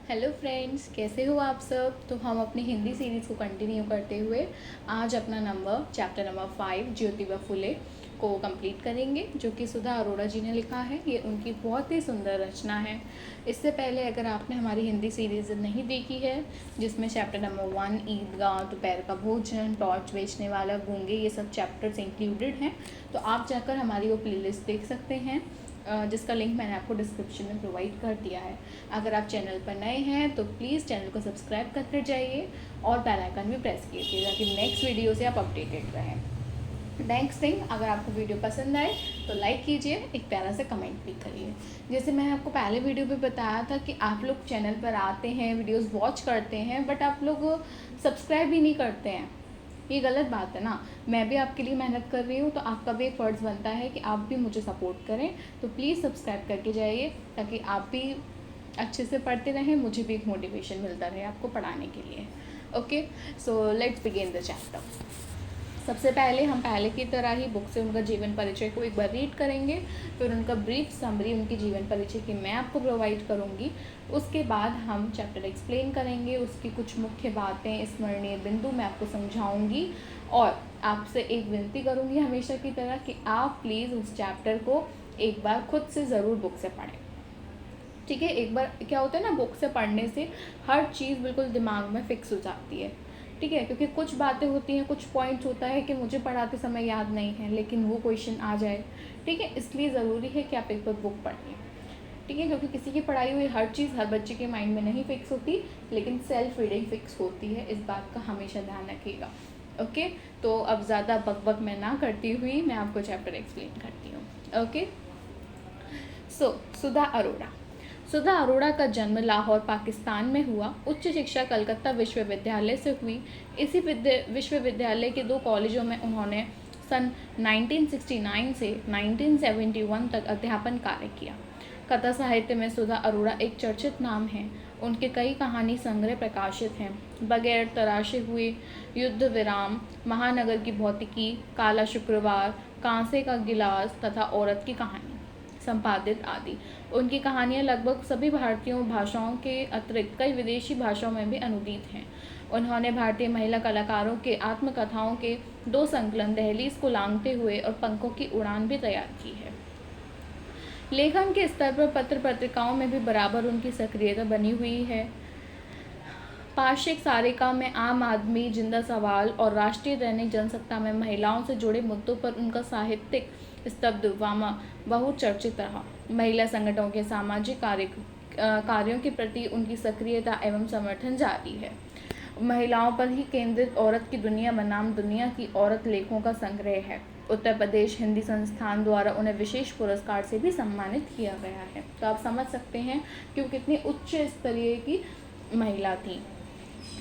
Hello friends, कैसे हो आप सब। तो हम अपनी हिंदी सीरीज़ को कंटिन्यू करते हुए आज अपना चैप्टर नंबर 5 ज्योतिबा फुले को कंप्लीट करेंगे, जो कि सुधा अरोड़ा जी ने लिखा है। ये उनकी बहुत ही सुंदर रचना है। इससे पहले अगर आपने हमारी हिंदी सीरीज़ नहीं देखी है, जिसमें चैप्टर नंबर 1 ईदगाह, दोपहर का भोजन, टॉर्च बेचने वाला, गूंगे, ये सब चैप्टर्स इंक्लूडेड हैं, तो आप जाकर हमारी वो प्लेलिस्ट देख सकते हैं, जिसका लिंक मैंने आपको डिस्क्रिप्शन में प्रोवाइड कर दिया है। अगर आप चैनल पर नए हैं तो प्लीज़ चैनल को सब्सक्राइब करते जाइए और बेल आइकन भी प्रेस कीजिए, ताकि नेक्स्ट वीडियो से आप अपडेटेड रहें। नेक्स्ट थिंग, अगर आपको वीडियो पसंद आए तो लाइक कीजिए, एक प्यारा सा कमेंट भी करिए। जैसे मैंने आपको पहले वीडियो में बताया था कि आप लोग चैनल पर आते हैं, वीडियोस वॉच करते हैं, बट आप लोग सब्सक्राइब भी नहीं करते हैं। ये गलत बात है ना। मैं भी आपके लिए मेहनत कर रही हूँ, तो आपका भी एक फ़र्ज़ बनता है कि आप भी मुझे सपोर्ट करें। तो प्लीज़ सब्सक्राइब करके जाइए, ताकि आप भी अच्छे से पढ़ते रहें, मुझे भी एक मोटिवेशन मिलता रहे आपको पढ़ाने के लिए। Okay, so let's begin the chapter. सबसे पहले हम पहले की तरह ही बुक से उनका जीवन परिचय को एक बार रीड करेंगे, फिर उनका ब्रीफ समरी उनकी जीवन परिचय की मैं आपको प्रोवाइड करूँगी। उसके बाद हम चैप्टर एक्सप्लेन करेंगे, उसकी कुछ मुख्य बातें, स्मरणीय बिंदु मैं आपको समझाऊंगी, और आपसे एक विनती करूँगी हमेशा की तरह कि आप प्लीज़ उस चैप्टर को एक बार खुद से ज़रूर बुक से पढ़ें। ठीक है, एक बार क्या होता है ना, बुक से पढ़ने से हर चीज़ बिल्कुल दिमाग में फ़िक्स हो जाती है। ठीक है, क्योंकि कुछ बातें होती हैं, कुछ पॉइंट्स होता है कि मुझे पढ़ाते समय याद नहीं है, लेकिन वो क्वेश्चन आ जाए। ठीक है, इसलिए ज़रूरी है कि आप एक बार बुक पढ़िए। ठीक है, क्योंकि किसी की पढ़ाई हुई हर चीज़ हर बच्चे के माइंड में नहीं फिक्स होती, लेकिन सेल्फ रीडिंग फिक्स होती है। इस बात का हमेशा ध्यान रखिएगा। ओके, तो अब ज़्यादा बक मैं ना करती हुई मैं आपको चैप्टर एक्सप्लेन करती हूँ। ओके, सुधा अरोड़ा। सुधा अरोड़ा का जन्म लाहौर पाकिस्तान में हुआ। उच्च शिक्षा कलकत्ता विश्वविद्यालय से हुई। इसी विश्वविद्यालय के 2 कॉलेजों में उन्होंने सन 1969 से 1971 तक अध्यापन कार्य किया। कथा साहित्य में सुधा अरोड़ा एक चर्चित नाम है। उनके कई कहानी संग्रह प्रकाशित हैं। बगैर तराशे हुए, युद्ध विराम, महानगर की भौतिकी, काला शुक्रवार, कांसे का गिलास तथा औरत की कहानी संपादित आदि। उनकी कहानियाँ लगभग सभी भारतीय भाषाओं के अतिरिक्त कई विदेशी भाषाओं में भी अनुदित हैं। उन्होंने भारतीय महिला कलाकारों के आत्मकथाओं के 2 संकलन दहलीज को लांघते हुए और पंखों की उड़ान भी तैयार की है। लेखन के स्तर पर पत्र पत्रिकाओं में भी बराबर उनकी सक्रियता बनी हुई है। पाक्षिक सारिका में आम आदमी, जिंदा सवाल और राष्ट्रीय दैनिक जनसत्ता में महिलाओं से जुड़े मुद्दों पर उनका साहित्यिक स्तब्धवामा बहुचर्चित रहा। महिला संगठनों के सामाजिक कार्यों के प्रति उनकी सक्रियता एवं समर्थन जारी है। महिलाओं पर ही केंद्रित औरत की दुनिया बनाम दुनिया की औरत लेखों का संग्रह है। उत्तर प्रदेश हिंदी संस्थान द्वारा उन्हें विशेष पुरस्कार से भी सम्मानित किया गया है। तो आप समझ सकते हैं कि वो कितनी उच्च स्तरीय की महिला थी।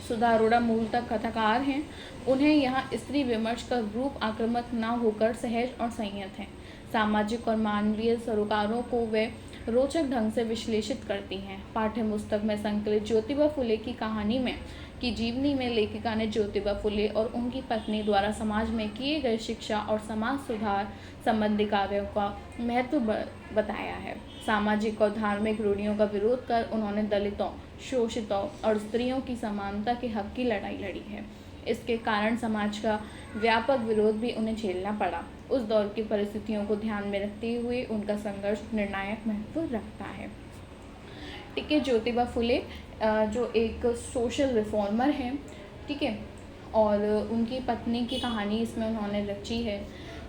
सुधा अरोड़ा मूलतः कथाकार हैं। उन्हें यहाँ स्त्री विमर्श का रूप आक्रामक न होकर सहज और संयत है। सामाजिक और मानवीय सरोकारों को वे रोचक ढंग से विश्लेषित करती हैं। पाठ्य पुस्तक में संकलित ज्योतिबा फुले की कहानी में की जीवनी में लेखिका ने ज्योतिबा फुले और उनकी पत्नी द्वारा समाज में किए गए शिक्षा और समाज सुधार संबंधी कार्यों का महत्व बताया है। सामाजिक और धार्मिक रूढ़ियों का विरोध कर उन्होंने दलितों, शोषितों और स्त्रियों की समानता के हक की लड़ाई लड़ी है। इसके कारण समाज का व्यापक विरोध भी उन्हें झेलना पड़ा। उस दौर की परिस्थितियों को ध्यान में रखते हुए उनका संघर्ष निर्णायक महत्व रखता है। ठीक है, ज्योतिबा फुले जो एक सोशल रिफॉर्मर हैं, ठीक है, और उनकी पत्नी की कहानी इसमें उन्होंने रची है।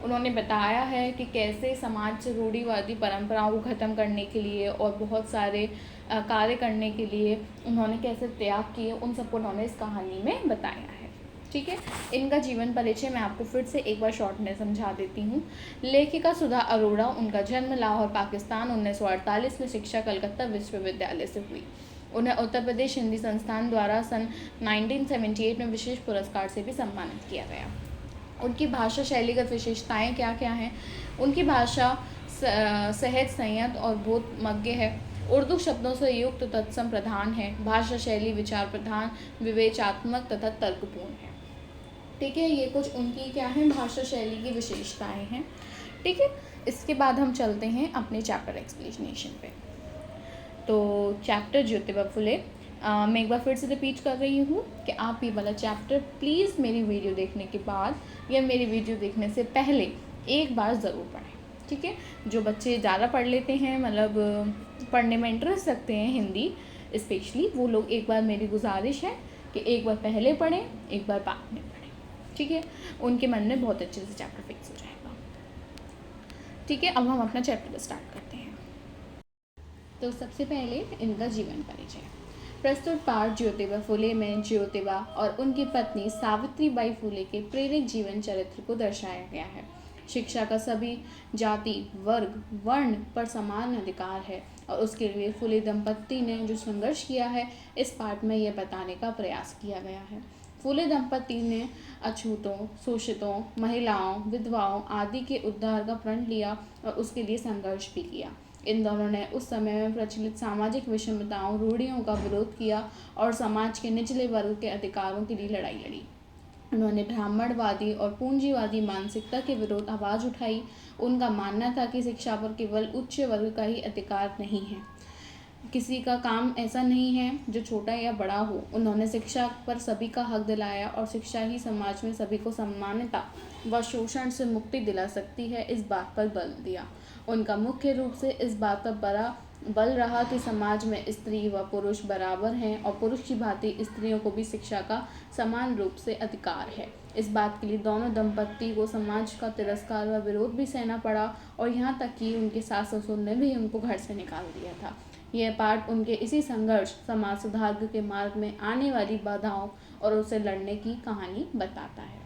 उन्होंने बताया है कि कैसे समाज से रूढ़िवादी परंपराओं को ख़त्म करने के लिए और बहुत सारे कार्य करने के लिए उन्होंने कैसे त्याग किए, उन सबको उन्होंने इस कहानी में बताया है। ठीक है, इनका जीवन परिचय मैं आपको फिर से एक बार शॉर्ट में समझा देती हूँ। लेखिका सुधा अरोड़ा, उनका जन्म लाहौर पाकिस्तान 1948 में, शिक्षा कलकत्ता विश्वविद्यालय से हुई। उन्हें उत्तर प्रदेश हिंदी संस्थान द्वारा सन 1978 में विशेष पुरस्कार से भी सम्मानित किया गया। उनकी भाषा शैलीगत विशेषताएं क्या क्या हैं? उनकी भाषा सहज, संयत और बोधमज्ञ है। उर्दू शब्दों से युक्त तत्सम प्रधान है। भाषा शैली विचार प्रधान, विवेचात्मक तथा तर्कपूर्ण है। ठीक है, ये कुछ उनकी क्या है, भाषा शैली की विशेषताएं हैं। ठीक है, इसके बाद हम चलते हैं अपने चैप्टर एक्सप्लेनेशन पे। तो चैप्टर ज्योतिबा फुले मैं एक बार फिर से रिपीट कर रही हूँ कि आप ये वाला चैप्टर प्लीज़ मेरी वीडियो देखने के बाद या मेरी वीडियो देखने से पहले एक बार ज़रूर पढ़ें, ठीक है। जो बच्चे ज़्यादा पढ़ लेते हैं, मतलब पढ़ने में इंटरेस्ट रखते हैं हिंदी स्पेशली, वो लोग एक बार, मेरी गुजारिश है कि एक बार पहले पढ़ें, एक बार बाद में पढ़ें, ठीक है। उनके मन में बहुत अच्छे से चैप्टर फिक्स हो जाएगा, ठीक है। अब हम अपना चैप्टर स्टार्ट करते हैं। तो सबसे पहले इनका जीवन परिचय। प्रस्तुत पाठ ज्योतिबा फुले में ज्योतिबा और उनकी पत्नी सावित्रीबाई फुले के प्रेरक जीवन चरित्र को दर्शाया गया है। शिक्षा का सभी जाति, वर्ग, वर्ण पर समान अधिकार है और उसके लिए फुले दंपत्ति ने जो संघर्ष किया है, इस पाठ में यह बताने का प्रयास किया गया है। फुले दंपत्ति ने अछूतों, शोषितों, महिलाओं, विधवाओं आदि के उद्धार का प्रण लिया और उसके लिए संघर्ष भी किया। इन दोनों ने उस समय में प्रचलित सामाजिक विषमताओं, रूढ़ियों का विरोध किया और समाज के निचले वर्ग के अधिकारों के लिए लड़ाई लड़ी। उन्होंने ब्राह्मणवादी और पूंजीवादी मानसिकता के विरुद्ध आवाज़ उठाई। उनका मानना था कि शिक्षा पर केवल उच्च वर्ग का ही अधिकार नहीं है, किसी का काम ऐसा नहीं है जो छोटा या बड़ा हो। उन्होंने शिक्षा पर सभी का हक दिलाया और शिक्षा ही समाज में सभी को समानता व शोषण से मुक्ति दिला सकती है, इस बात पर बल दिया। उनका मुख्य रूप से इस बात पर बड़ा बल रहा कि समाज में स्त्री व पुरुष बराबर हैं और पुरुष की भांति स्त्रियों को भी शिक्षा का समान रूप से अधिकार है। इस बात के लिए दोनों दंपत्ति को समाज का तिरस्कार व विरोध भी सहना पड़ा और यहाँ तक कि उनके सास ससुर ने भी उनको घर से निकाल दिया था। यह पाठ उनके इसी संघर्ष, समाज सुधार के मार्ग में आने वाली बाधाओं और उसे लड़ने की कहानी बताता है।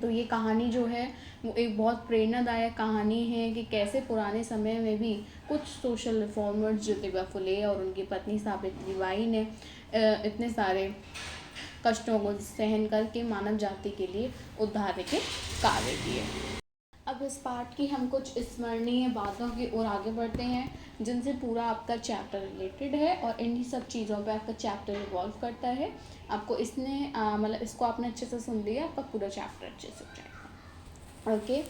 तो ये कहानी जो है वो एक बहुत प्रेरणादायक कहानी है कि कैसे पुराने समय में भी कुछ सोशल रिफॉर्मर्स ज्योतिबा फुले और उनकी पत्नी सावित्रीबाई ने इतने सारे कष्टों को सहन करके मानव जाति के लिए उद्धार के कार्य किए। अब इस पाठ की हम कुछ स्मरणीय बातों की ओर आगे बढ़ते हैं जिनसे पूरा आपका चैप्टर रिलेटेड है और इन्हीं सब चीज़ों पे आपका चैप्टर रिवॉल्व करता है। आपको इसने मतलब इसको आपने अच्छे से सुन लिया, आपका पूरा चैप्टर अच्छे से हो जाएगा। ओके,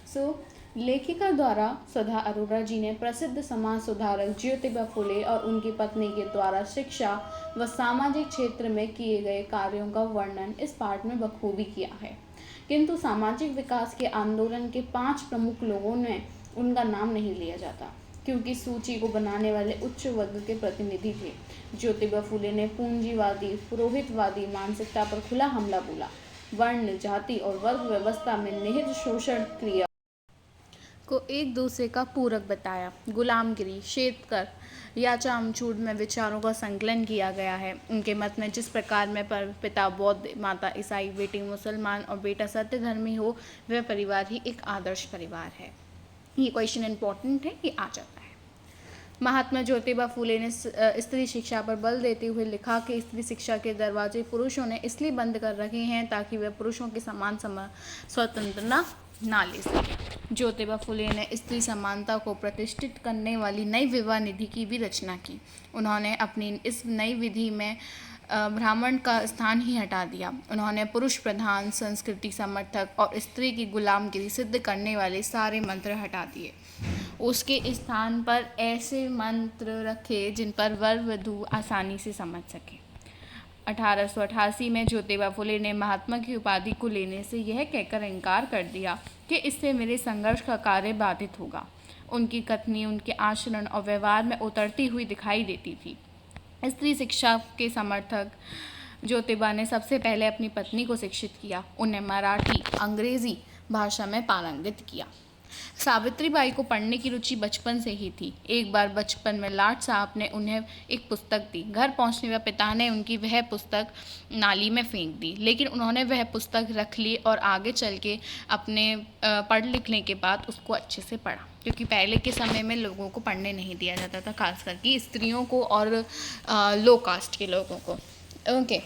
सो लेखिका द्वारा सुधा अरोड़ा जी ने प्रसिद्ध समाज सुधारक ज्योतिबा फुले और उनकी पत्नी के द्वारा शिक्षा व सामाजिक क्षेत्र में किए गए कार्यों का वर्णन इस पाठ में बखूबी किया है, किंतु सामाजिक विकास के आंदोलन के 5 प्रमुख लोगों ने उनका नाम नहीं लिया जाता क्योंकि सूची को बनाने वाले उच्च वर्ग के प्रतिनिधि थे। ज्योतिबा फुले ने पूंजीवादी, पुरोहितवादी मानसिकता पर खुला हमला बोला, वर्ण, जाति और वर्ग व्यवस्था में निहित शोषण क्रिया को एक दूसरे का पूरक बताया। गुलामगिरी, श्वेतकर या चामचूड़ में विचारों का संकलन किया गया है। उनके मत में जिस प्रकार में पिता बौद्ध, माता ईसाई, बेटी मुसलमान और बेटा सत्य धर्मी हो, वह परिवार ही एक आदर्श परिवार है। ये क्वेश्चन इम्पोर्टेंट है, ये आ जाता है। महात्मा ज्योतिबा फुले ने स्त्री शिक्षा पर बल देते हुए लिखा कि स्त्री शिक्षा के दरवाजे पुरुषों ने इसलिए बंद कर रखे हैं ताकि वे पुरुषों के समान स्वतंत्रता ना ले सके। ज्योतिबा फुले ने स्त्री समानता को प्रतिष्ठित करने वाली नई विवाह निधि की भी रचना की। उन्होंने अपनी इस नई विधि में ब्राह्मण का स्थान ही हटा दिया। उन्होंने पुरुष प्रधान, संस्कृति समर्थक और स्त्री की गुलामगिरी सिद्ध करने वाले सारे मंत्र हटा दिए। उसके स्थान पर ऐसे मंत्र रखे जिन पर वर वधू आसानी से समझ सके। 1888 में ज्योतिबा फुले ने महात्मा की उपाधि को लेने से यह कहकर इनकार कर दिया कि इससे मेरे संघर्ष का कार्य बाधित होगा। उनकी कथनी उनके आचरण और व्यवहार में उतरती हुई दिखाई देती थी। स्त्री शिक्षा के समर्थक ज्योतिबा ने सबसे पहले अपनी पत्नी को शिक्षित किया, उन्हें मराठी, अंग्रेजी भाषा में पारंगित किया। सावित्रीबाई को पढ़ने की रुचि बचपन से ही थी। एक बार बचपन में लाट साहब ने उन्हें एक पुस्तक दी। घर पहुंचने पर पिता ने उनकी वह पुस्तक नाली में फेंक दी, लेकिन उन्होंने वह पुस्तक रख ली और आगे चल के अपने पढ़ लिखने के बाद उसको अच्छे से पढ़ा, क्योंकि पहले के समय में लोगों को पढ़ने नहीं दिया जाता था, खास करके स्त्रियों को और लो कास्ट के लोगों को। ओके,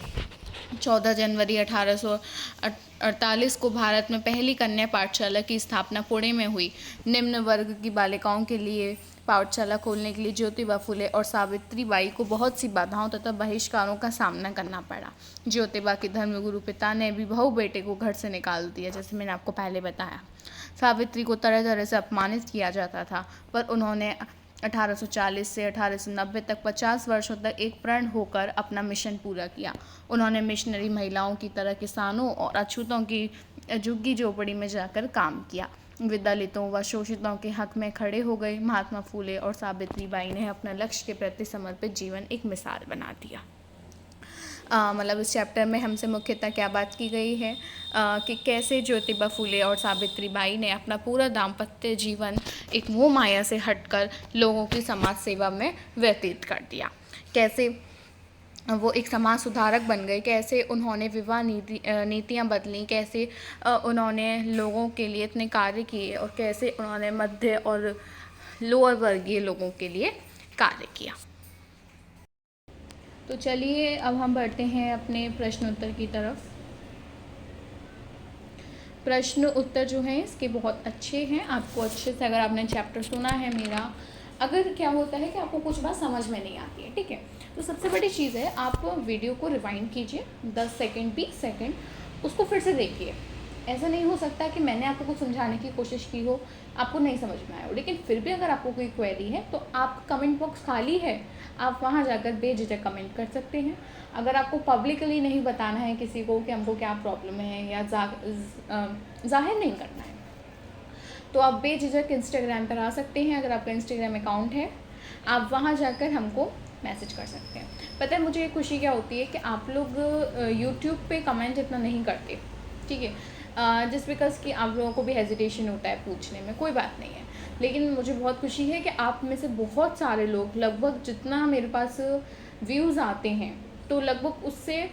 14 जनवरी 1848 को भारत में पहली कन्या पाठशाला की स्थापना पुणे में हुई। निम्न वर्ग की बालिकाओं के लिए पाठशाला खोलने के लिए ज्योतिबा फुले और सावित्रीबाई को बहुत सी बाधाओं तथा बहिष्कारों का सामना करना पड़ा। ज्योतिबा के धर्मगुरु पिता ने भी बहू बेटे को घर से निकाल दिया, जैसे मैंने आपको पहले बताया। सावित्री को तरह तरह से अपमानित किया जाता था, पर उन्होंने 1840 से 1890 तक 50 वर्षों तक एक प्रण होकर अपना मिशन पूरा किया। उन्होंने मिशनरी महिलाओं की तरह किसानों और अछूतों की झुग्गी झोपड़ी में जाकर काम किया। वे दलितों व शोषितों के हक में खड़े हो गए। महात्मा फूले और सावित्री बाई ने अपना लक्ष्य के प्रति समर्पित जीवन एक मिसाल बना दिया। मतलब इस चैप्टर में हमसे मुख्यतः क्या बात की गई है कि कैसे ज्योतिबा फूले और सावित्री बाई ने अपना पूरा दाम्पत्य जीवन एक मोह माया से हटकर लोगों की समाज सेवा में व्यतीत कर दिया। कैसे वो एक समाज सुधारक बन गए, कैसे उन्होंने विवाह नीतियाँ बदली, कैसे उन्होंने लोगों के लिए इतने कार्य किए और कैसे उन्होंने मध्य और लोअर वर्गीय लोगों के लिए कार्य किया। तो चलिए अब हम बढ़ते हैं अपने प्रश्न उत्तर की तरफ। प्रश्न उत्तर जो हैं इसके बहुत अच्छे हैं। आपको अच्छे से अगर आपने चैप्टर सुना है मेरा, अगर क्या होता है कि आपको कुछ बात समझ में नहीं आती है, ठीक है, तो सबसे बड़ी चीज़ है आप वीडियो को रिवाइंड कीजिए 10 सेकंड 20 सेकंड, उसको फिर से देखिए। ऐसा नहीं हो सकता कि मैंने आपको कुछ समझाने की कोशिश की हो, आपको नहीं समझ में आया हो, लेकिन फिर भी अगर आपको कोई क्वेरी है तो आप कमेंट बॉक्स खाली है, आप वहाँ जाकर बेझिझक कमेंट कर सकते हैं। अगर आपको पब्लिकली नहीं बताना है किसी को कि हमको क्या प्रॉब्लम है या जाहिर नहीं करना है, तो आप बेझिझक इंस्टाग्राम पर आ सकते हैं। अगर आपका इंस्टाग्राम अकाउंट है आप वहाँ जाकर हमको मैसेज कर सकते हैं। पता है मुझे खुशी क्या होती है कि आप लोग यूट्यूब पे कमेंट इतना नहीं करते, ठीक है, जस्ट बिकॉज कि आप लोगों को भी हेजिटेशन होता है पूछने में, कोई बात नहीं है, लेकिन मुझे बहुत खुशी है कि आप में से बहुत सारे लोग, लगभग जितना मेरे पास व्यूज़ आते हैं तो लगभग उससे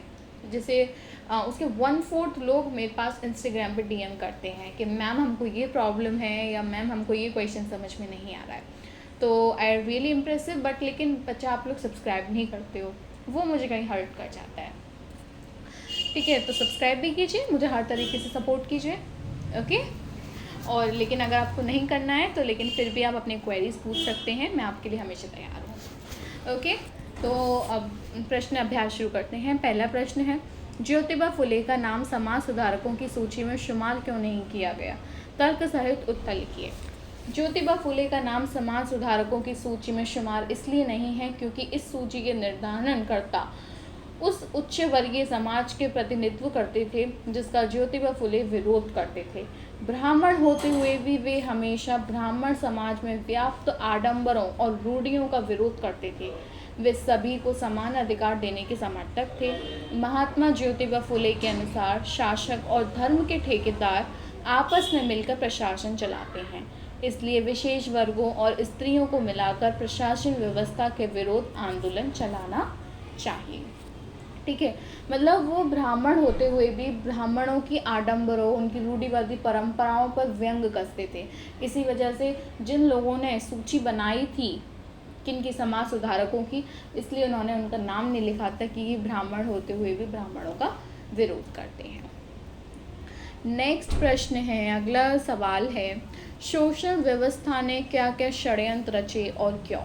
जैसे उसके 1/4 लोग मेरे पास इंस्टाग्राम पे डीएम करते हैं कि मैम हमको ये प्रॉब्लम है या मैम हमको ये क्वेश्चन समझ में नहीं आ रहा है। तो आई रियली इम्प्रेसिव, बट लेकिन बच्चा आप लोग सब्सक्राइब नहीं करते हो, वो मुझे कहीं हर्ट कर जाता है, ठीक है। तो सब्सक्राइब भी कीजिए, मुझे हर तरीके से सपोर्ट कीजिए, ओके। और लेकिन अगर आपको नहीं करना है तो लेकिन फिर भी आप अपने क्वेरीज पूछ सकते हैं, मैं आपके लिए हमेशा तैयार हूँ, ओके। तो अब प्रश्न अभ्यास शुरू करते हैं। पहला प्रश्न है, ज्योतिबा फुले का नाम समाज सुधारकों की सूची में शुमार क्यों नहीं किया गया? तर्क सहित उत्तर लिखिए। ज्योतिबा फुले का नाम समाज सुधारकों की सूची में शुमार इसलिए नहीं है क्योंकि इस सूची के निर्धारणकर्ता उस उच्च वर्गीय समाज के प्रतिनिधित्व करते थे जिसका ज्योतिबा फुले विरोध करते थे। ब्राह्मण होते हुए भी वे हमेशा ब्राह्मण समाज में व्याप्त आडंबरों और रूढ़ियों का विरोध करते थे। वे सभी को समान अधिकार देने के समर्थक थे। महात्मा ज्योतिबा फुले के अनुसार शासक और धर्म के ठेकेदार आपस में मिलकर प्रशासन चलाते हैं, इसलिए विशेष वर्गों और स्त्रियों को मिलाकर प्रशासन व्यवस्था के विरोध आंदोलन चलाना चाहिए, ठीक है। मतलब वो ब्राह्मण होते हुए भी ब्राह्मणों की आडंबरों, उनकी रूढ़िवादी परंपराओं पर व्यंग कसते थे। इसी वजह से जिन लोगों ने सूची बनाई थी किनकी, समाज सुधारकों की, इसलिए उन्होंने उनका नाम नहीं लिखा था कि ये ब्राह्मण होते हुए भी ब्राह्मणों का विरोध करते हैं। नेक्स्ट प्रश्न है, अगला सवाल है, शोषण व्यवस्था ने क्या क्या षड्यंत्र रचे और क्यों?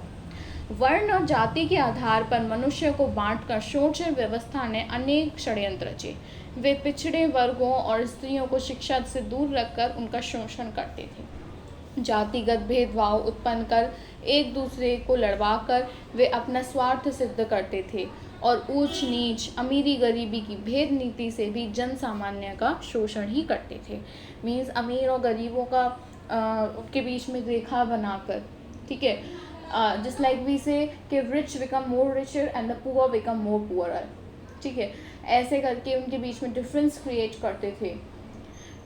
वर्ण और जाति के आधार पर मनुष्य को बांटकर शोषण व्यवस्था ने अनेक षड्यंत्र रचे। वे पिछड़े वर्गों और स्त्रियों को शिक्षा से दूर रखकर उनका शोषण करते थे। जातिगत भेदभाव उत्पन्न कर एक दूसरे को लड़वाकर वे अपना स्वार्थ सिद्ध करते थे और ऊंच नीच, अमीरी गरीबी की भेद नीति से भी जन सामान्य का शोषण ही करते थे। मीन्स अमीर और गरीबों का के बीच में रेखा बनाकर, ठीक है, just like we say that rich become more richer and the poor become more poorer, ठीक है, ऐसे करके उनके बीच में डिफरेंस क्रिएट करते थे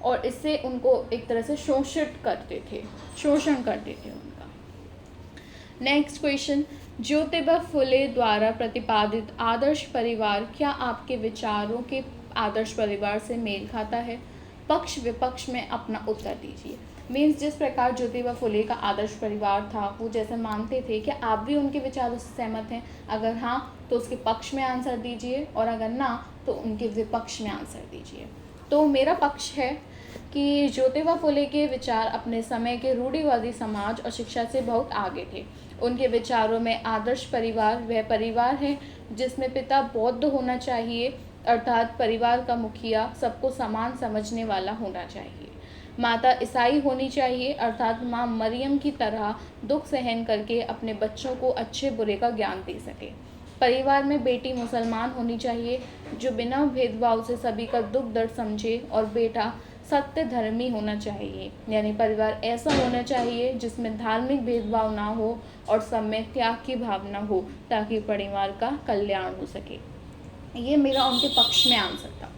और इससे उनको एक तरह से शोषण करते थे उनका। नेक्स्ट क्वेश्चन, ज्योतिबा फुले द्वारा प्रतिपादित आदर्श परिवार क्या आपके विचारों के आदर्श परिवार से मेल खाता है? पक्ष विपक्ष में अपना उत्तर दीजिए। मीन्स जिस प्रकार ज्योतिबा फुले का आदर्श परिवार था वो जैसे मानते थे कि आप भी उनके विचारों से सहमत हैं? अगर हाँ तो उसके पक्ष में आंसर दीजिए और अगर ना तो उनके विपक्ष में आंसर दीजिए। तो मेरा पक्ष है कि ज्योतिबा फुले के विचार अपने समय के रूढ़िवादी समाज और शिक्षा से बहुत आगे थे। उनके विचारों में आदर्श परिवार वह परिवार है जिसमें पिता बौद्ध होना चाहिए, अर्थात परिवार का मुखिया सबको समान समझने वाला होना चाहिए। माता ईसाई होनी चाहिए, अर्थात माँ मरियम की तरह दुख सहन करके अपने बच्चों को अच्छे बुरे का ज्ञान दे सके। परिवार में बेटी मुसलमान होनी चाहिए, जो बिना भेदभाव से सभी का दुख दर्द समझे, और बेटा सत्य धर्मी होना चाहिए, यानी परिवार ऐसा होना चाहिए जिसमें धार्मिक भेदभाव ना हो और सब में त्याग की भावना हो, ताकि परिवार का कल्याण हो सके। ये मेरा उनके पक्ष में आंसर था।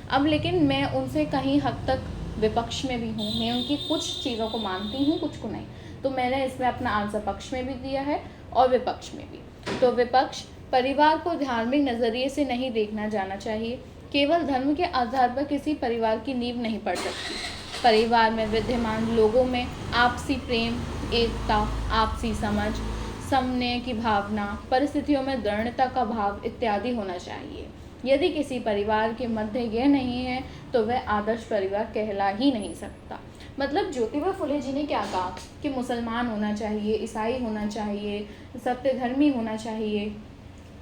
अब लेकिन मैं उनसे कहीं हद तक विपक्ष में भी हूँ, मैं उनकी कुछ चीज़ों को मानती हूँ, कुछ को नहीं, तो मैंने इसमें अपना आंसर पक्ष में भी दिया है और विपक्ष में भी। तो विपक्ष, परिवार को धार्मिक नज़रिए से नहीं देखना जाना चाहिए, केवल धर्म के आधार पर किसी परिवार की नींव नहीं पड़ सकती। परिवार में विद्यमान लोगों में आपसी प्रेम, एकता, आपसी समझ, समन्वय की भावना, परिस्थितियों में दृढ़ता का भाव इत्यादि होना चाहिए। यदि किसी परिवार के मध्य यह नहीं है तो वह आदर्श परिवार कहला ही नहीं सकता। मतलब ज्योतिबा फुले जी ने क्या कहा कि मुसलमान होना चाहिए, ईसाई होना चाहिए, सत्यधर्मी होना चाहिए,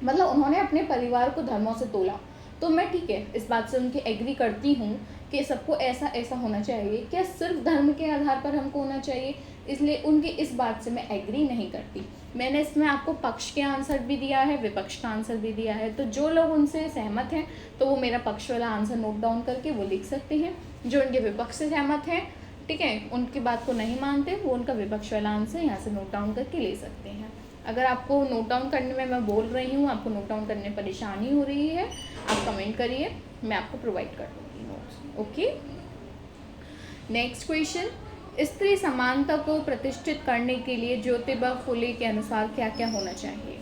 मतलब उन्होंने अपने परिवार को धर्मों से तोला। तो मैं ठीक है, इस बात से उनकी एग्री करती हूँ कि सबको ऐसा ऐसा होना चाहिए, क्या सिर्फ धर्म के आधार पर हमको होना चाहिए, इसलिए उनकी इस बात से मैं एग्री नहीं करती। मैंने इसमें आपको पक्ष के आंसर भी दिया है, विपक्ष का आंसर भी दिया है, तो जो लोग उनसे सहमत हैं तो वो मेरा पक्ष वाला आंसर नोट डाउन करके वो लिख सकते हैं। जो उनके विपक्ष से सहमत हैं, ठीक है, उनकी बात को नहीं मानते, वो उनका विपक्ष वाला आंसर यहाँ से नोट डाउन करके ले सकते हैं। अगर आपको नोट डाउन करने में, मैं बोल रही हूँ, आपको नोट डाउन करने में परेशानी हो रही है, आप कमेंट करिए, मैं आपको प्रोवाइड कर दूँगी नोट्स। ओके, नेक्स्ट क्वेश्चन, स्त्री समानता को प्रतिष्ठित करने के लिए ज्योतिबा फुले के अनुसार क्या क्या होना चाहिए?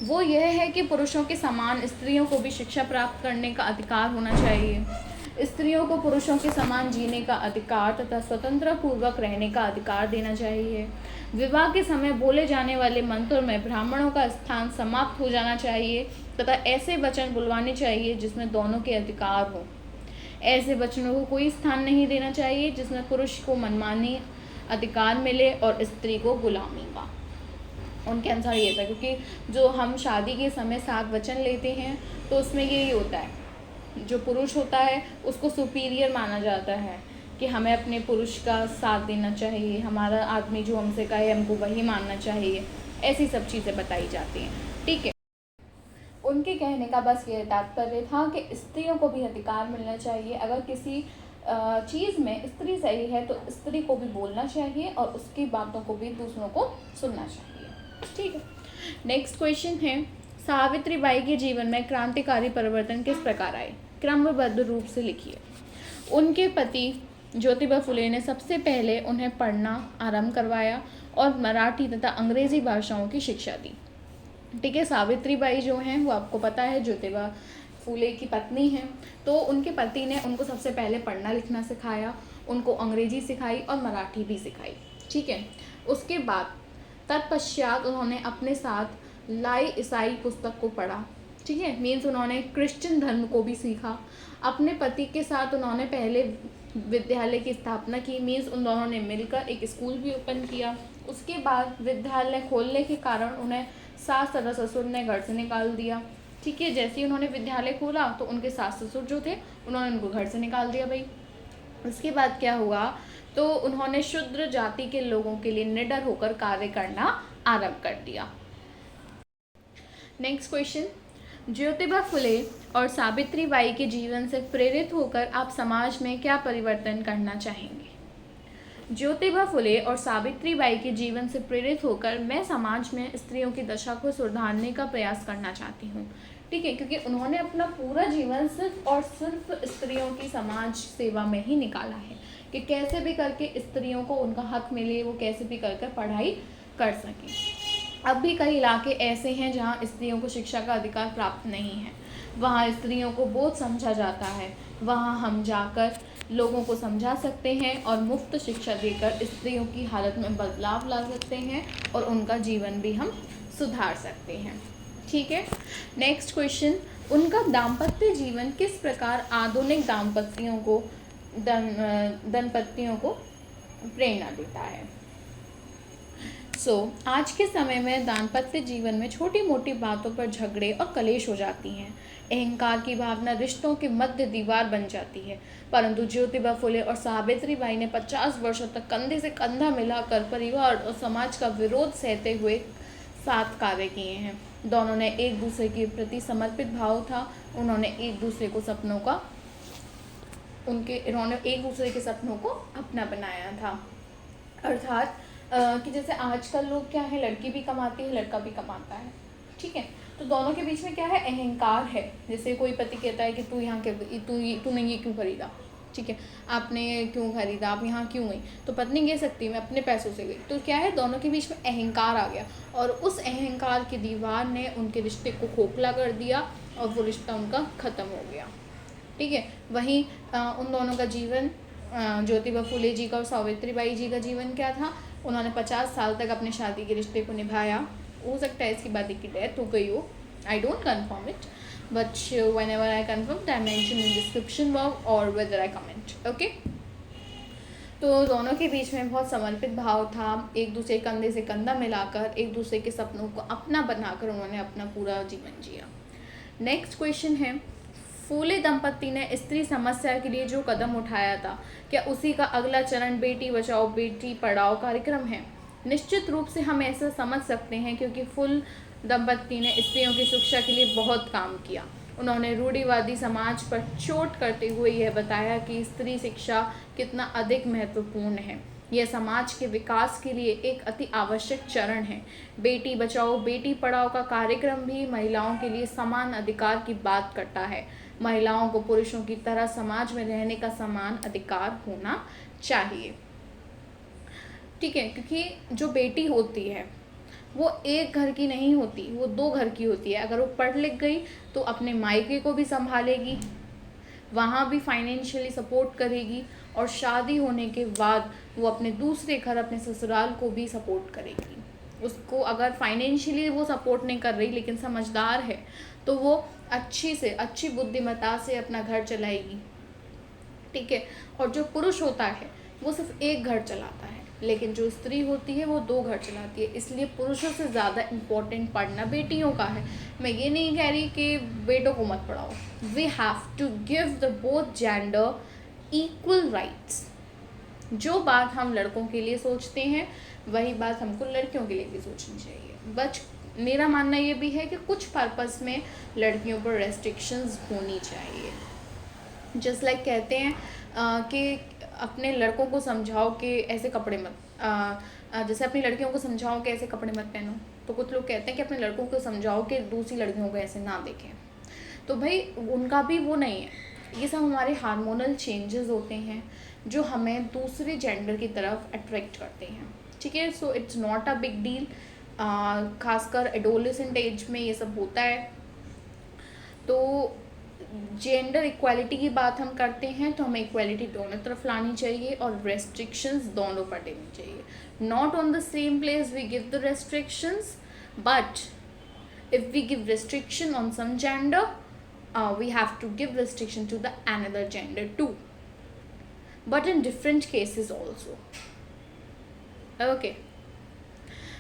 वो यह है कि पुरुषों के समान स्त्रियों को भी शिक्षा प्राप्त करने का अधिकार होना चाहिए, स्त्रियों को पुरुषों के समान जीने का अधिकार तथा स्वतंत्र पूर्वक रहने का अधिकार देना चाहिए। विवाह के समय बोले जाने वाले मंत्रों में ब्राह्मणों का स्थान समाप्त हो जाना चाहिए तथा ऐसे वचन बुलवाने चाहिए जिसमें दोनों के अधिकार हो। ऐसे वचनों को कोई स्थान नहीं देना चाहिए जिसमें पुरुष को मनमानी अधिकार मिले और स्त्री को गुलामी का। उनके अनुसार ये था, क्योंकि जो हम शादी के समय 7 वचन लेते हैं तो उसमें यही होता है, जो पुरुष होता है उसको सुपीरियर माना जाता है कि हमें अपने पुरुष का साथ देना चाहिए, हमारा आदमी जो हमसे कहे हमको वही मानना चाहिए, ऐसी सब चीज़ें बताई जाती हैं। ठीक है, उनके कहने का बस ये तात्पर्य था कि स्त्रियों को भी अधिकार मिलना चाहिए। अगर किसी चीज़ में स्त्री सही है तो स्त्री को भी बोलना चाहिए और उसकी बातों को भी दूसरों को सुनना चाहिए। ठीक है, नेक्स्ट क्वेश्चन है, सावित्रीबाई के जीवन में क्रांतिकारी परिवर्तन किस प्रकार आए? क्रमबद्ध रूप से लिखिए। उनके पति ज्योतिबा फुले ने सबसे पहले उन्हें पढ़ना आरंभ करवाया और मराठी तथा अंग्रेजी भाषाओं की शिक्षा दी। ठीक है, सावित्रीबाई जो हैं वो आपको पता है ज्योतिबा फुले की पत्नी हैं, तो उनके पति ने उनको सबसे पहले पढ़ना लिखना सिखाया, उनको अंग्रेजी सिखाई और मराठी भी सिखाई। ठीक है, उसके बाद तत्पश्चात उन्होंने अपने साथ लाई ईसाई पुस्तक को पढ़ा। ठीक है, मीन्स उन्होंने क्रिश्चियन धर्म को भी सीखा। अपने पति के साथ उन्होंने पहले विद्यालय की स्थापना की, मीन्स उन दोनों ने मिलकर एक स्कूल भी ओपन किया। उसके बाद विद्यालय खोलने के कारण उन्हें सास तथा ससुर ने घर से निकाल दिया। ठीक है, जैसे ही उन्होंने विद्यालय खोला तो उनके सास ससुर जो थे उन्होंने उनको घर से निकाल दिया भाई। उसके बाद क्या हुआ, तो उन्होंने शूद्र जाति के लोगों के लिए निडर होकर कार्य करना आरंभ कर दिया। नेक्स्ट क्वेश्चन, ज्योतिबा फुले और सावित्रीबाई के जीवन से प्रेरित होकर आप समाज में क्या परिवर्तन करना चाहेंगे? ज्योतिबा फुले और सावित्रीबाई के जीवन से प्रेरित होकर मैं समाज में स्त्रियों की दशा को सुधारने का प्रयास करना चाहती हूँ। ठीक है, क्योंकि उन्होंने अपना पूरा जीवन सिर्फ और सिर्फ स्त्रियों की समाज सेवा में ही निकाला है कि कैसे भी करके स्त्रियों को उनका हक मिले, वो कैसे भी कर पढ़ाई कर सकें। अब भी कई इलाके ऐसे हैं जहाँ स्त्रियों को शिक्षा का अधिकार प्राप्त नहीं है, वहाँ स्त्रियों को बोझ समझा जाता है, वहाँ हम जाकर लोगों को समझा सकते हैं और मुफ्त शिक्षा देकर स्त्रियों की हालत में बदलाव ला सकते हैं और उनका जीवन भी हम सुधार सकते हैं। ठीक है, नेक्स्ट क्वेश्चन, उनका दाम्पत्य जीवन किस प्रकार आधुनिक दंपतियों को प्रेरणा देता है? आज के समय में दाम्पत्य जीवन में छोटी मोटी बातों पर झगड़े और कलेश हो जाती हैं। अहंकार की भावना रिश्तों के मध्य दीवार बन जाती है। परंतु ज्योतिबा फुले और सावित्री बाई ने 50 वर्षों तक कंधे से कंधा मिलाकर परिवार और समाज का विरोध सहते हुए साथ कार्य किए हैं। दोनों ने एक दूसरे के प्रति समर्पित भाव था। उन्होंने एक दूसरे के सपनों को अपना बनाया था। अर्थात कि जैसे आजकल लोग क्या है, लड़की भी कमाती है, लड़का भी कमाता है, ठीक है। तो दोनों के बीच में क्या है, अहंकार है। जैसे कोई पति कहता है कि तूने ये क्यों खरीदा, ठीक है, आपने क्यों खरीदा, आप यहाँ क्यों गई, तो पत्नी कह सकती है मैं अपने पैसों से गई। तो क्या है, दोनों के बीच में अहंकार आ गया और उस अहंकार की दीवार ने उनके रिश्ते को खोखला कर दिया और वो रिश्ता उनका ख़त्म हो गया, ठीक है। वहीं उन दोनों का जीवन, ज्योतिबा फुले जी का और सावित्री बाई जी का जीवन क्या था, उन्होंने 50 साल तक अपने शादी के रिश्ते को निभाया। हो सकता है इसकी बाद की डेथ हो गई हो, I don't confirm it, but whenever I confirm I mention in description box or whether I comment, okay। तो दोनों के बीच में बहुत समर्पित भाव था। एक दूसरे कंधे से कंधा मिलाकर एक दूसरे के सपनों को अपना बनाकर उन्होंने अपना पूरा जीवन जिया। नेक्स्ट क्वेश्चन है, फूले दंपति ने स्त्री समस्या के लिए जो कदम उठाया था, क्या उसी का अगला चरण बेटी बचाओ बेटी पढ़ाओ कार्यक्रम है? निश्चित रूप से हम ऐसा समझ सकते हैं, क्योंकि फूल दंपति ने स्त्रियों की शिक्षा के लिए बहुत काम किया। उन्होंने रूढ़िवादी समाज पर चोट करते हुए यह बताया कि स्त्री शिक्षा कितना अधिक महत्वपूर्ण है। यह समाज के विकास के लिए एक अति आवश्यक चरण है। बेटी बचाओ बेटी पढ़ाओ का कार्यक्रम भी महिलाओं के लिए समान अधिकार की बात करता है। महिलाओं को पुरुषों की तरह समाज में रहने का समान अधिकार होना चाहिए, ठीक है। क्योंकि जो बेटी होती है वो एक घर की नहीं होती, वो 2 घर की होती है। अगर वो पढ़ लिख गई तो अपने मायके को भी संभालेगी, वहाँ भी फाइनेंशियली सपोर्ट करेगी, और शादी होने के बाद वो अपने दूसरे घर अपने ससुराल को भी सपोर्ट करेगी। उसको अगर फाइनेंशियली वो सपोर्ट नहीं कर रही लेकिन समझदार है तो वो अच्छी बुद्धिमत्ता से अपना घर चलाएगी, ठीक है। और जो पुरुष होता है वो सिर्फ एक घर चलाता है, लेकिन जो स्त्री होती है वो 2 घर चलाती है। इसलिए पुरुषों से ज़्यादा इम्पोर्टेंट पढ़ना बेटियों का है। मैं ये नहीं कह रही कि बेटों को मत पढ़ाओ, we have to give the both gender equal rights. जो बात हम लड़कों के लिए सोचते हैं वही बात हमको लड़कियों के लिए भी सोचनी चाहिए। बट मेरा मानना ये भी है कि कुछ पर्पस में लड़कियों पर रेस्ट्रिक्शंस होनी चाहिए। जस्ट लाइक कहते हैं कि अपने लड़कों को समझाओ कि ऐसे कपड़े मत, जैसे अपनी लड़कियों को समझाओ कि ऐसे कपड़े मत पहनो, तो कुछ लोग कहते हैं कि अपने लड़कों को समझाओ कि दूसरी लड़कियों को ऐसे ना देखें। तो भाई उनका भी वो नहीं है, ये सब हमारे हार्मोनल चेंजेस होते हैं जो हमें दूसरे जेंडर की तरफ अट्रैक्ट करते हैं, ठीक है। So it's not a big deal, खासकर एडोलेसेंट एज में ये सब होता है। तो जेंडर इक्वालिटी की बात हम करते हैं तो हमें इक्वालिटी दोनों तरफ लानी चाहिए और रेस्ट्रिक्शंस दोनों पर देनी चाहिए। Not on the same place we give the restrictions, but if we give restriction on some gender, we have to give restriction to the another gender too, but in different cases also, okay।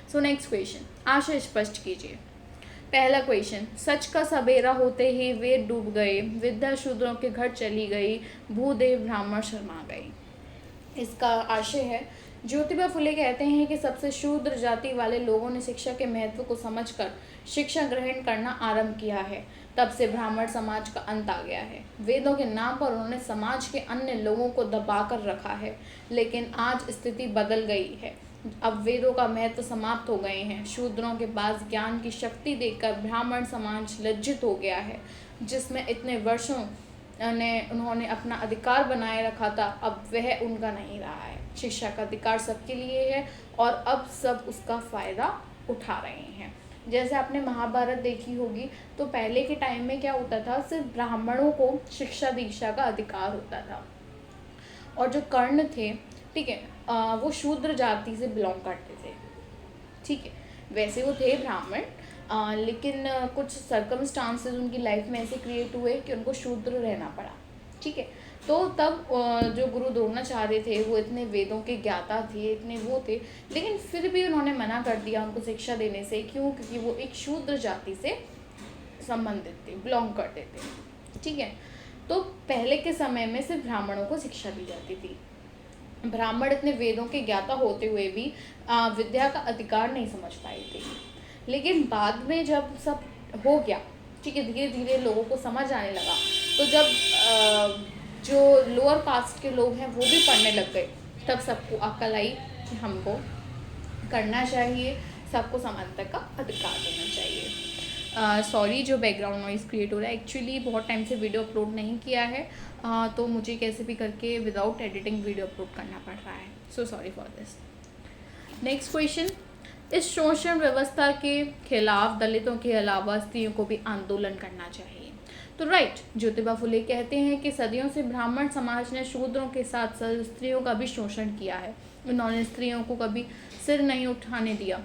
so next question, आशय स्पष्ट कीजिए। पहला question, सच का सवेरा होते ही वेद डूब गए, विद्या शूद्रों के घर चली गई, भूदेव ब्राह्मण शर्मा गए। इसका आशय है, ज्योतिबा फुले कहते हैं कि सबसे शूद्र जाति वाले लोगों ने शिक्षा के महत्व को समझकर शिक्षा ग्रहण करना आरंभ किया है। तब से ब्राह्मण समाज का अंत आ गया है। वेदों के नाम पर उन्होंने समाज के अन्य लोगों को दबाकर रखा है, लेकिन आज स्थिति बदल गई है। अब वेदों का महत्व समाप्त हो गए हैं। शूद्रों के पास ज्ञान की शक्ति देखकर ब्राह्मण समाज लज्जित हो गया है, जिसमें इतने वर्षों उन्होंने अपना अधिकार बनाए रखा था, अब वह उनका नहीं रहा है। शिक्षा का अधिकार सबके लिए है और अब सब उसका फ़ायदा उठा रहे हैं। जैसे आपने महाभारत देखी होगी तो पहले के टाइम में क्या होता था, सिर्फ ब्राह्मणों को शिक्षा दीक्षा का अधिकार होता था, और जो कर्ण थे, ठीक है, वो शूद्र जाति से बिलोंग करते थे, ठीक है। वैसे वो थे ब्राह्मण, लेकिन कुछ सर्कमस्टांसेस उनकी लाइफ में ऐसे क्रिएट हुए कि उनको शूद्र रहना पड़ा, ठीक है। तो तब जो गुरु द्रोणाचार्य थे वो इतने वेदों के ज्ञाता थे, इतने वो थे, लेकिन फिर भी उन्होंने मना कर दिया उनको शिक्षा देने से। क्यों? क्योंकि वो एक शूद्र जाति से संबंधित थे, बिलोंग करते थे। ठीक है, तो पहले के समय में सिर्फ ब्राह्मणों को शिक्षा दी जाती थी। ब्राह्मण इतने वेदों के ज्ञाता होते हुए भी विद्या का अधिकार नहीं समझ पाए थे। लेकिन बाद में जब सब हो गया, ठीक है, धीरे धीरे लोगों को समझ आने लगा, तो जब जो लोअर कास्ट के लोग हैं वो भी पढ़ने लग गए, तब सबको अक्ल आई कि हमको करना चाहिए, सबको समानता का अधिकार देना चाहिए। सॉरी जो बैकग्राउंड नॉइज़ क्रिएट हो रहा है, एक्चुअली बहुत टाइम से वीडियो अपलोड नहीं किया है, तो मुझे कैसे भी करके विदाउट एडिटिंग वीडियो अपलोड करना पड़ रहा है, so sorry for this. Next question, इस शोषण व्यवस्था के खिलाफ दलितों के अलावा स्त्रियों को भी आंदोलन करना चाहिए। तो राइट, ज्योतिबा फुले कहते हैं कि सदियों से ब्राह्मण समाज ने शूद्रों के साथ साथ स्त्रियों का भी शोषण किया है। उन्होंने स्त्रियों को कभी सिर नहीं उठाने दिया,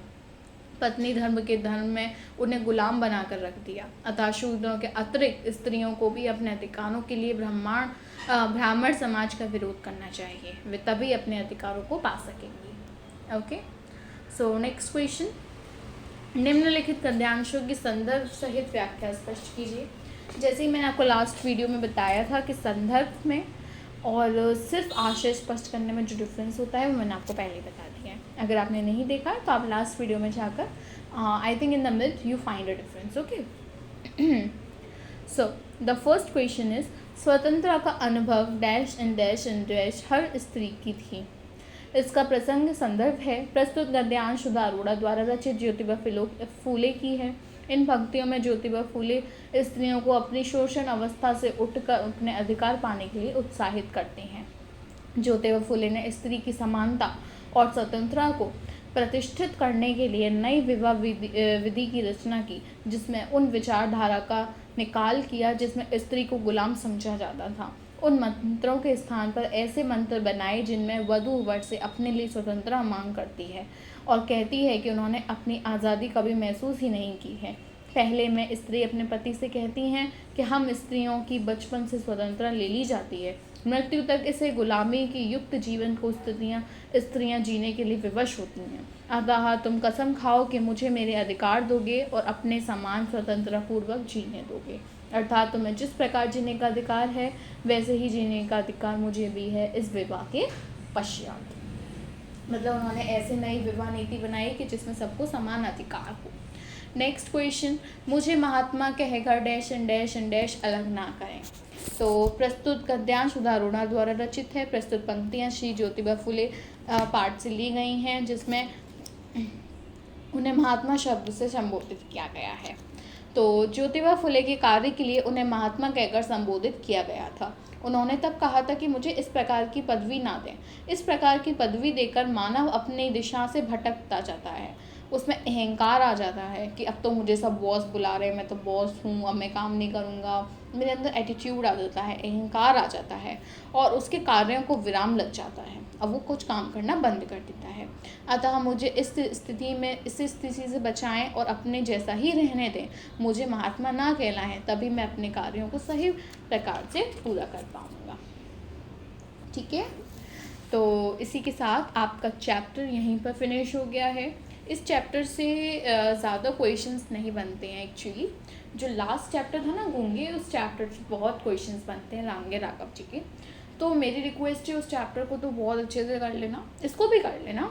पत्नी धर्म के धर्म में उन्हें गुलाम बनाकर रख दिया। अतः शूद्रों के अतिरिक्त स्त्रियों को भी अपने अधिकारों के लिए ब्राह्मण समाज का विरोध करना चाहिए, वे तभी अपने अधिकारों को पा सकेंगी। ओके, सो नेक्स्ट क्वेश्चन, निम्नलिखित गद्यांशों की संदर्भ सहित व्याख्या स्पष्ट कीजिए। जैसे ही मैंने आपको लास्ट वीडियो में बताया था कि संदर्भ में और सिर्फ आशय स्पष्ट करने में जो डिफरेंस होता है वो मैंने आपको पहले बता दिया है। अगर आपने नहीं देखा तो आप लास्ट वीडियो में जाकर I think in the mid you find a difference. Okay, so the first question is, स्वतंत्रता का अनुभव dash and dash and dash her स्त्री की थी। इसका प्रसंग संदर्भ है प्रस्तुत गद्यांश सुधा अरोड़ा द्वारा रचित ज्योतिबा फूले की है। इन पंक्तियों में ज्योतिबा फूले स्त्रियों को अपनी शोषण अवस्था से उठकर अपने अधिकार पाने के लिए उत्साहित करते हैं। ज्योतिबा फूले ने स्त्री की समानता और स्वतंत्रता को प्रतिष्ठित करने के लिए नई विवाह विधि की रचना की, जिसमें उन विचारधारा का निकाल किया जिसमें स्त्री को गुलाम समझा जाता था। उन मंत्रों के स्थान पर ऐसे मंत्र बनाए जिनमें वधू वर से अपने लिए स्वतंत्रता मांग करती है और कहती है कि उन्होंने अपनी आज़ादी कभी महसूस ही नहीं की है। पहले में स्त्री अपने पति से कहती हैं कि हम स्त्रियों की बचपन से स्वतंत्रता ले ली जाती है, मृत्यु तक इसे गुलामी की युक्त जीवन को स्त्रियां जीने के लिए विवश होती हैं। अतः तुम कसम खाओ कि मुझे मेरे अधिकार दोगे और अपने समान स्वतंत्रता पूर्वक जीने दोगे। अर्थात तुम्हें जिस प्रकार जीने का अधिकार है वैसे ही जीने का अधिकार मुझे भी है इस विवाह के पश्चात। मतलब उन्होंने ऐसे नई विवाह नीति बनाई कि जिसमें सबको समान अधिकार हो। नेक्स्ट क्वेश्चन, मुझे महात्मा कहकर dash and dash and dash अलग ना करें। तो प्रस्तुत गद्यांश सुधा अरोड़ा द्वारा रचित है। प्रस्तुत पंक्तियाँ श्री ज्योतिबा फुले पाठ से ली गई हैं, जिसमें उन्हें महात्मा शब्द से संबोधित किया गया है। तो ज्योतिबा फुले के कार्य के लिए उन्हें महात्मा कहकर संबोधित किया गया था। उन्होंने तब कहा था कि मुझे इस प्रकार की पदवी ना दें। इस प्रकार की पदवी देकर मानव अपनी दिशा से भटकता जाता है, उसमें अहंकार आ जाता है कि अब तो मुझे सब बॉस बुला रहे हैं, मैं तो बॉस हूँ, अब मैं काम नहीं करूँगा। मेरे अंदर एटीट्यूड आ जाता है, अहंकार आ जाता है और उसके कार्यों को विराम लग जाता है, अब वो कुछ काम करना बंद कर देता है। अतः मुझे इस स्थिति से बचाएं और अपने जैसा ही रहने दें। मुझे महात्मा ना कहलाएं, तभी मैं अपने कार्यों को सही प्रकार से पूरा कर पाऊँगा। ठीक है, तो इसी के साथ आपका चैप्टर यहीं पर फिनिश हो गया है। इस चैप्टर से ज़्यादा क्वेश्चंस नहीं बनते हैं एक्चुअली। जो लास्ट चैप्टर था ना गूंगे, उस चैप्टर से बहुत क्वेश्चंस बनते हैं रांगे राघव जी के। तो मेरी रिक्वेस्ट है उस चैप्टर को तो बहुत अच्छे से कर लेना, इसको भी कर लेना,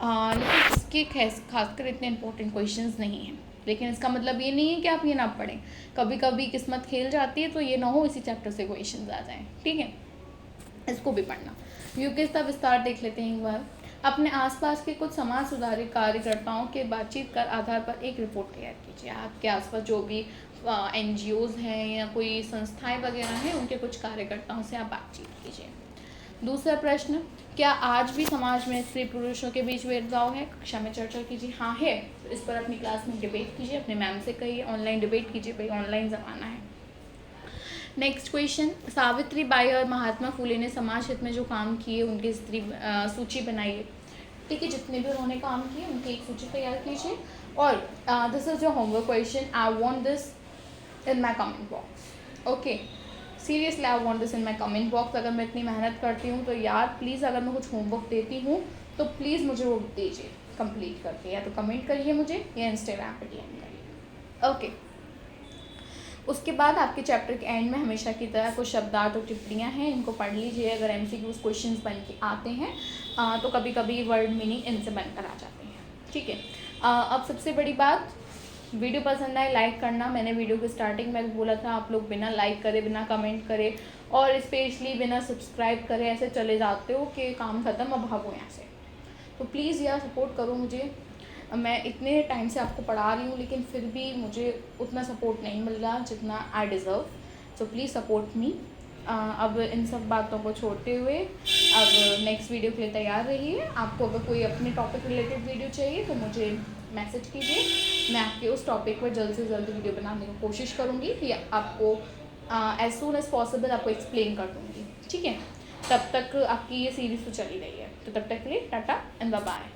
लेकिन इसके खासकर इतने इंपॉर्टेंट क्वेश्चंस नहीं हैं। लेकिन इसका मतलब ये नहीं है कि आप ये ना पढ़ें, कभी कभी किस्मत खेल जाती है तो ये ना हो इसी चैप्टर से क्वेश्चंस आ जाएँ। ठीक है, इसको भी पढ़ना। योग्यता विस्तार देख लेते हैं एक बार। अपने आसपास के कुछ समाज सुधारी कार्यकर्ताओं के बातचीत कर आधार पर एक रिपोर्ट तैयार कीजिए। आपके आसपास जो भी NGOs हैं या कोई संस्थाएं वगैरह हैं, उनके कुछ कार्यकर्ताओं से आप बातचीत कीजिए। दूसरा प्रश्न, क्या आज भी समाज में स्त्री पुरुषों के बीच भेदभाव है? कक्षा में चर्चा कीजिए। हाँ है, तो इस पर अपनी क्लास में डिबेट कीजिए, अपने मैम से कहिए, ऑनलाइन डिबेट कीजिए, भाई ऑनलाइन ज़माना है। नेक्स्ट क्वेश्चन, सावित्री बाई और महात्मा फुले ने समाज हित में जो काम किए उनकी स्त्री सूची बनाइए। ठीक है, जितने भी उन्होंने काम किए उनकी एक सूची तैयार कीजिए। और this is your homework question. I want this in my comment box. Okay, seriously I want this in my comment box. अगर मैं इतनी मेहनत करती हूँ तो यार प्लीज़, अगर मैं कुछ होमवर्क देती हूँ तो प्लीज़ मुझे वो दीजिए कंप्लीट करके, या तो कमेंट करिए मुझे या इंस्टाग्राम पर DM करिए। ओके, उसके बाद आपके चैप्टर के एंड में हमेशा की तरह कुछ शब्दार्थ और टिप्पणियाँ हैं, इनको पढ़ लीजिए। अगर MCQs क्वेश्चंस बन के आते हैं तो कभी कभी वर्ड मीनिंग इनसे बनकर आ जाते हैं, ठीक है। अब सबसे बड़ी बात, वीडियो पसंद आए लाइक करना। मैंने वीडियो की स्टार्टिंग में भी बोला था, आप लोग बिना लाइक करे, बिना कमेंट करे और स्पेशली बिना सब्सक्राइब करे ऐसे चले जाते हो कि काम ख़त्म, अब भागो यहाँ से। तो प्लीज़ यार सपोर्ट करो मुझे। मैं इतने टाइम से आपको पढ़ा रही हूँ लेकिन फिर भी मुझे उतना सपोर्ट नहीं मिल रहा जितना I deserve. So please support me. अब इन सब बातों को छोड़ते हुए अब नेक्स्ट वीडियो के लिए तैयार रहिए। आपको अगर कोई अपने टॉपिक रिलेटेड वीडियो चाहिए तो मुझे मैसेज कीजिए, मैं आपके उस टॉपिक पर जल्द से जल्द वीडियो बनाने की कोशिश करूँगी कि आपको एज सून एज़ पॉसिबल आपको एक्सप्लेन कर दूँगी, ठीक है। तब तक आपकी ये सीरीज़ तो चली रही है, तो तब तक के लिए टाटा एंड बाय बाय।